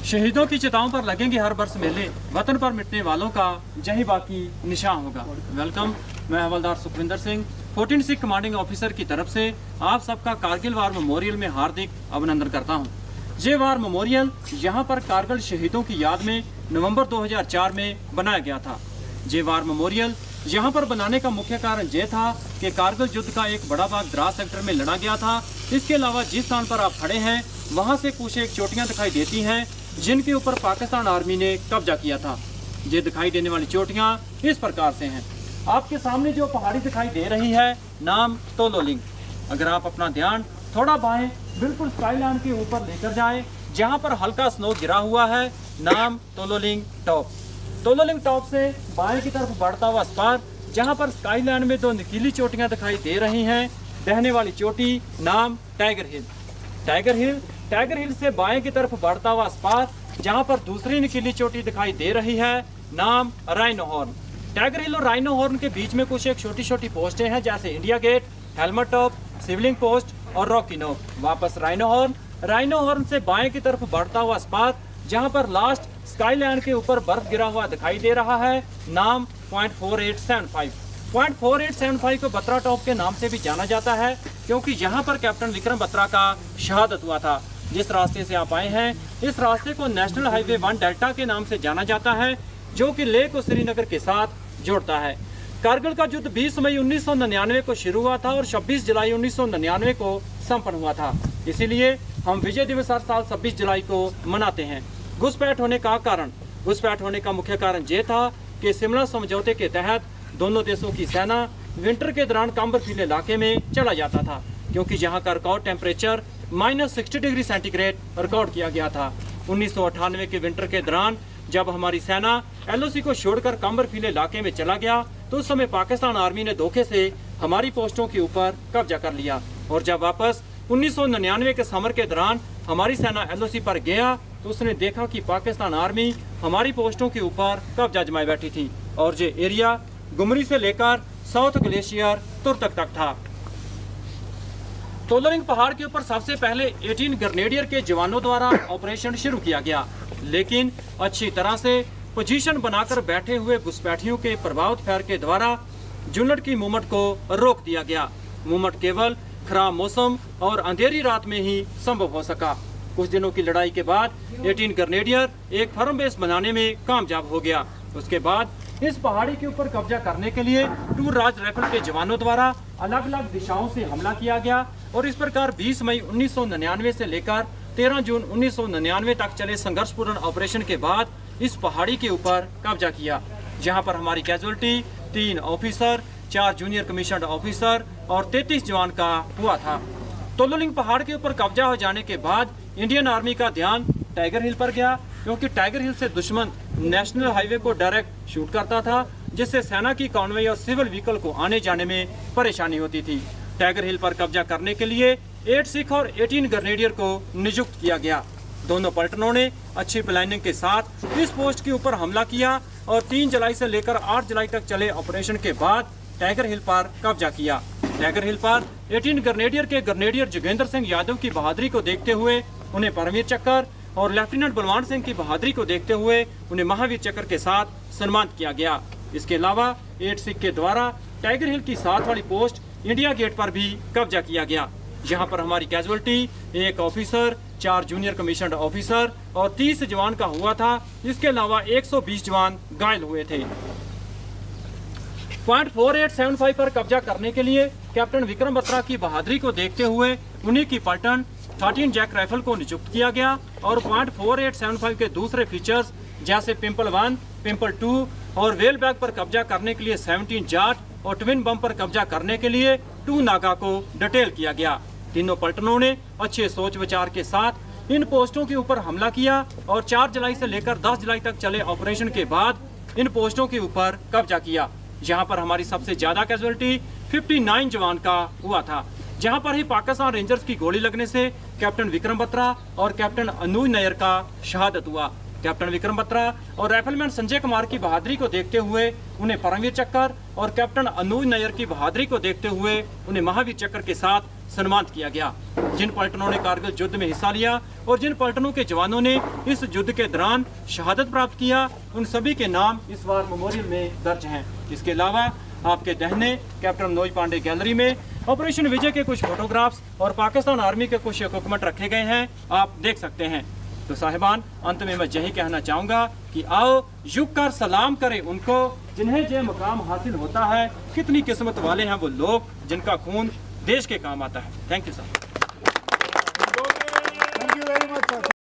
शहीदों की चिताओं पर लगेंगे हर वर्ष मेले, वतन पर मिटने वालों का यही बाकी निशान होगा। वेलकम, मैं हवलदार सुखविंदर सिंह 14 सिख कमांडिंग ऑफिसर की तरफ से आप सबका कारगिल वार मेमोरियल में हार्दिक अभिनंदन करता हूं। ये वार मेमोरियल यहां पर कारगिल शहीदों की याद में नवंबर 2004 में बनाया गया था। ये वार मेमोरियल यहाँ पर बनाने का मुख्य कारण ये था कि कारगिल युद्ध का एक बड़ा भाग द्रास सेक्टर में लड़ा गया था। इसके अलावा जिस स्थान पर आप खड़े हैं वहाँ से कुछ एक चोटियाँ दिखाई देती हैं जिनके ऊपर पाकिस्तान आर्मी ने कब्जा किया था। ये दिखाई देने वाली चोटियाँ इस प्रकार से हैं। आपके सामने जो पहाड़ी दिखाई दे रही है नाम तोलोलिंग। अगर आप अपना ध्यान थोड़ा बाएं बिल्कुल स्काईलाइन के ऊपर लेकर जाएं, जहाँ पर हल्का स्नो गिरा हुआ है, नाम तोलोलिंग टॉप। तोलोलिंग टॉप से बाएं की तरफ बढ़ता हुआ स्पार, जहाँ पर स्काईलाइन में दो नुकीली चोटियाँ दिखाई दे रही हैं। बहने वाली चोटी नाम टाइगर हिल। टाइगर हिल से बाएं की तरफ बढ़ता हुआ स्पार, जहाँ पर दूसरी नुकीली चोटी दिखाई दे रही है, नाम राइनो हॉर्न। टाइगर हिल और राइनो हॉर्न के बीच में कुछ एक छोटी छोटी पोस्टें हैं, जैसे India gate, helmet top, Shivling post और रॉकी नोक। वापस राइनो हॉर्न से बाएं की तरफ बढ़ता हुआ स्पार, जहां पर लास्ट स्काईलैंड के ऊपर बर्फ गिरा हुआ दिखाई दे रहा है, नाम .4875। .4875 को बत्रा टॉप के नाम से भी जाना जाता है, क्योंकि यहाँ पर कैप्टन विक्रम बत्रा का शहादत हुआ था। जिस रास्ते से आप आए हैं इस रास्ते को नेशनल हाईवे 1 डेल्टा के नाम से जाना जाता है, जो कि लेह को श्रीनगर के साथ जोड़ता है। कारगिल का युद्ध 20 मई 1999 को शुरू हुआ था और 26 जुलाई 1999 को संपन्न हुआ था। इसीलिए हम विजय दिवस हर साल 26 जुलाई को मनाते हैं। घुसपैठ होने का मुख्य कारण ये था कि शिमला समझौते के तहत दोनों देशों की सेना विंटर के दौरान काम्बरफील इलाके में चला जाता था, क्योंकि यहाँ का record temperature -60 degree centigrade record किया गया था। 1998 के विंटर के दौरान जब हमारी सेना LOC को छोड़कर काम्बरफील इलाके में चला गया, तो उस समय पाकिस्तान आर्मी ने धोखे से हमारी पोस्टों के ऊपर कब्जा कर लिया। और जब वापस 1999 के समर के दौरान हमारी सेना LOC पर गया, तो उसने देखा कि पाकिस्तान आर्मी हमारी पोस्टों के ऊपर कब्जा जमाए बैठी थी और ये एरिया गुमरी से लेकर साउथ ग्लेशियर तुर्तक तक था। तोलोलिंग पहाड़ के ऊपर सबसे पहले 18 ग्रेनेडियर के जवानों द्वारा ऑपरेशन शुरू किया गया, लेकिन अच्छी तरह से पोजीशन बनाकर बैठे हुए घुसपैठियों के प्रभावित फायर के द्वारा यूनिट की मूवमेंट को रोक दिया गया। मूवमेंट केवल खराब मौसम और अंधेरी रात में ही संभव हो सका। कुछ दिनों की लड़ाई के बाद 18 ग्रेनेडियर एक फर्म बेस बनाने में कामयाब हो गया। उसके बाद इस पहाड़ी के ऊपर कब्जा करने के लिए टूर राज राइफल के जवानों द्वारा अलग अलग दिशाओं से हमला किया गया और इस प्रकार 20 मई 1999 से लेकर 13 जून 1999 तक चले संघर्षपूर्ण ऑपरेशन के बाद इस पहाड़ी के ऊपर कब्जा किया, जहां पर हमारी casualty 3 officer, 4 junior commissioned officer और 33 जवान का हुआ था। तोलोलिंग पहाड़ के ऊपर कब्जा हो जाने के बाद इंडियन आर्मी का ध्यान टाइगर हिल पर गया, क्योंकि टाइगर हिल से दुश्मन नेशनल हाईवे को डायरेक्ट शूट करता था, जिससे सेना की कॉन्वॉय और सिविल व्हीकल को आने जाने में परेशानी होती थी। टाइगर हिल पर कब्जा करने के लिए 8 सिख और 18 ग्रेनेडियर को नियुक्त किया गया। दोनों पलटनों ने अच्छी प्लानिंग के साथ इस पोस्ट के ऊपर हमला किया और 3 जुलाई से लेकर 8 जुलाई तक चले ऑपरेशन के बाद टाइगर हिल पर कब्जा किया। टाइगर हिल पर 18 ग्रेनेडियर के ग्रेनेडियर जोगेंद्र सिंह यादव की बहादुरी को देखते हुए उन्हें परमवीर चक्र और लेफ्टिनेंट बलवान सिंह की बहादुरी को देखते हुए उन्हें महावीर चक्र के साथ सम्मानित किया गया। इसके अलावा 8 सिख के द्वारा टाइगर हिल की साथ वाली पोस्ट इंडिया गेट पर भी कब्जा किया गया, जहां पर हमारी casualty 1 officer, 4 junior commissioned officer और 30 जवान का हुआ था। इसके अलावा 120 जवान घायल हुए थे। .4875 पर कब्जा करने के लिए कैप्टन विक्रम बत्रा की बहादुरी को देखते हुए उन्हीं की पलटन 13 जैक राइफल को नियुक्त किया गया और .4875 के दूसरे फीचर्स जैसे पिंपल 1, पिंपल 2 और वेल बैग पर कब्जा करने के लिए 17 जाट और ट्विन बम पर कब्जा करने के लिए 2 नागा को डिटेल किया गया। तीनों पलटनों ने अच्छे सोच विचार के साथ इन पोस्टों के ऊपर हमला किया और 4 जुलाई से लेकर 10 जुलाई तक चले ऑपरेशन के बाद इन पोस्टों के ऊपर कब्जा किया, जहां पर हमारी सबसे ज्यादा कैजुअलिटी 59 जवान का हुआ था। जहां पर ही पाकिस्तान रेंजर्स की गोली लगने से कैप्टन विक्रम बत्रा और कैप्टन अनुज नायर का शहादत हुआ। कैप्टन विक्रम बत्रा और राइफलमैन संजय कुमार की बहादुरी को देखते हुए उन्हें परमवीर चक्र और कैप्टन अनुज नायर की बहादुरी को देखते हुए उन्हें महावीर चक्र के साथ सम्मानित किया गया। जिन पलटनों ने कारगिल युद्ध में हिस्सा लिया और जिन पलटनों के जवानों ने इस युद्ध के दौरान शहादत प्राप्त किया, उन सभी के नाम इस वार मेमोरियल में दर्ज हैं। इसके अलावा आपके दाहिने कैप्टन मनोज पांडे गैलरी में ऑपरेशन विजय के कुछ फोटोग्राफ्स और पाकिस्तान आर्मी के कुछ इक्विपमेंट रखे गए हैं, आप देख सकते हैं। तो साहिबान, अंत में मैं यही कहना चाहूँगा कि आओ झुक कर सलाम करें उनको जिन्हें ये मुकाम हासिल होता है। कितनी किस्मत वाले हैं वो लोग जिनका खून देश के काम आता है। Thank you sir.